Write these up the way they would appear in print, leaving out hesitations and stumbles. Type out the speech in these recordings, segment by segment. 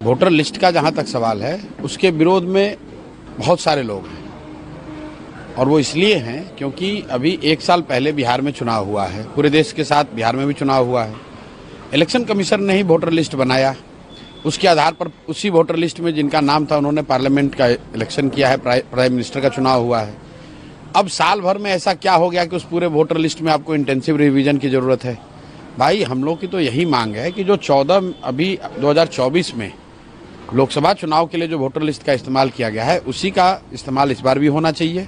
Voter list का जहां तक सवाल है, उसके विरोध में बहुत सारे लोग हैं और वो इसलिए हैं क्योंकि अभी 1 साल पहले बिहार में चुनाव हुआ है, पूरे देश के साथ बिहार में भी चुनाव हुआ है। इलेक्शन कमीशन ने ही वोटर लिस्ट बनाया, उसके आधार पर उसी वोटर लिस्ट में जिनका नाम था उन्होंने पार्लियामेंट का इलेक्शन किया है, प्राइम मिनिस्टर का चुनाव हुआ है। अब साल भर में ऐसा क्या हो गया कि उस पूरे वोटर लिस्ट में आपको इंटेंसिव रिवीजन की जरूरत है? भाई हम लोग की तो यही मांग है कि जो 14 अभी 2024 में लोकसभा चुनाव के लिए जो वोटर लिस्ट का इस्तेमाल किया गया है उसी का इस्तेमाल इस बार भी होना चाहिए।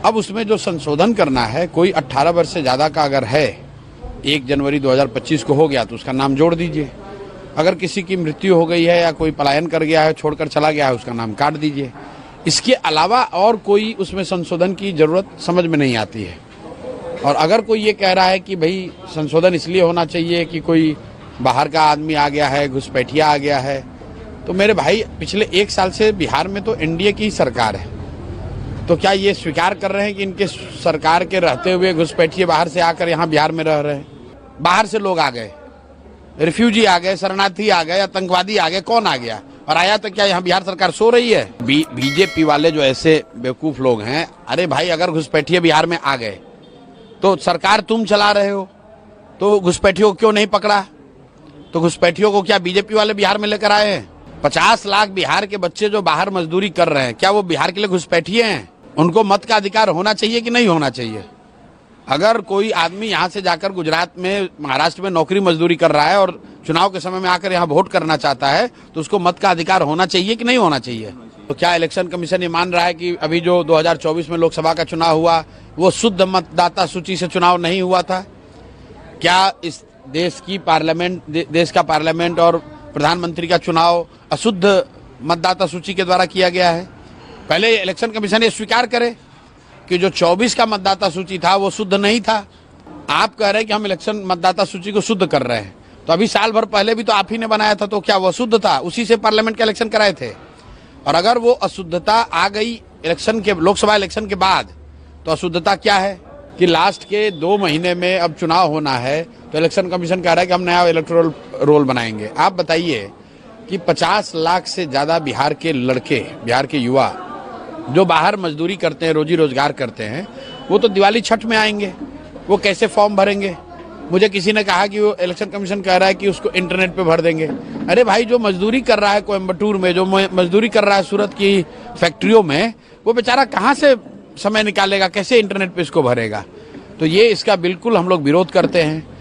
अब उसमें जो संशोधन करना है, कोई 18 वर्ष से ज़्यादा का अगर है, 1 जनवरी 2025 को हो गया तो उसका नाम जोड़ दीजिए। अगर किसी की मृत्यु हो गई है या कोई पलायन कर गया है, छोड़कर चला गया है, उसका नाम काट दीजिए। इसके अलावा और कोई उसमें संशोधन की जरूरत समझ में नहीं आती है। और अगर कोई ये कह रहा है कि भाई संशोधन इसलिए होना चाहिए कि कोई बाहर का आदमी आ गया है, घुसपैठिया आ गया है, तो मेरे भाई पिछले 1 साल से बिहार में तो एनडीए की सरकार है, तो क्या ये स्वीकार कर रहे हैं कि इनके सरकार के रहते हुए घुसपैठिए बाहर से आकर यहाँ बिहार में रह रहे हैं? बाहर से लोग आ गए, रिफ्यूजी आ गए, शरणार्थी आ गए, आतंकवादी आ गए, कौन आ गया? और आया तो क्या यहाँ बिहार सरकार सो रही है? बीजेपी वाले जो ऐसे बेवकूफ लोग हैं, अरे भाई अगर घुसपैठिए बिहार में आ गए तो सरकार तुम चला रहे हो, तो घुसपैठियों को क्यों नहीं पकड़ा? तो घुसपैठियों को क्या बीजेपी वाले बिहार में लेकर आए हैं? 50 लाख बिहार के बच्चे जो बाहर मजदूरी कर रहे हैं, क्या वो बिहार के लिए घुसपैठिए हैं? उनको मत का अधिकार होना चाहिए कि नहीं होना चाहिए? अगर कोई आदमी यहाँ से जाकर गुजरात में, महाराष्ट्र में नौकरी मजदूरी कर रहा है और चुनाव के समय में आकर यहाँ वोट करना चाहता है, तो उसको मत का अधिकार होना चाहिए कि नहीं होना चाहिए? तो क्या इलेक्शन कमीशन ये मान रहा है कि अभी जो 2024 में लोकसभा का चुनाव हुआ वो शुद्ध मतदाता सूची से चुनाव नहीं हुआ था? क्या इस देश का पार्लियामेंट और प्रधानमंत्री का चुनाव अशुद्ध मतदाता सूची के द्वारा किया गया है? पहले इलेक्शन कमीशन ये स्वीकार करे कि जो 24 का मतदाता सूची था वो शुद्ध नहीं था। आप कह रहे हैं कि हम इलेक्शन मतदाता सूची को शुद्ध कर रहे हैं, तो अभी साल भर पहले भी तो आप ही ने बनाया था, तो क्या वो शुद्ध था? उसी से पार्लियामेंट का इलेक्शन कराए थे। और अगर वो अशुद्धता आ गई इलेक्शन के, लोकसभा इलेक्शन के बाद, तो अशुद्धता क्या है कि लास्ट के 2 महीने में अब चुनाव होना है, तो इलेक्शन कमीशन कह रहा है कि हम नया इलेक्टोरल रोल बनाएंगे। आप बताइए कि 50 लाख से ज्यादा बिहार के लड़के, बिहार के युवा जो बाहर मजदूरी करते हैं, रोजी रोजगार करते हैं, वो तो दिवाली छठ में आएंगे, वो कैसे फॉर्म भरेंगे? मुझे किसी ने कहा कि वो इलेक्शन कमीशन कह रहा है कि उसको इंटरनेट पे भर देंगे। अरे भाई, जो मजदूरी कर रहा है कोयम्बटूर में, जो मजदूरी कर रहा है सूरत की फैक्ट्रियों में, वो बेचारा कहाँ से समय निकालेगा, कैसे इंटरनेट पे इसको भरेगा? तो ये इसका बिल्कुल हम लोग विरोध करते हैं।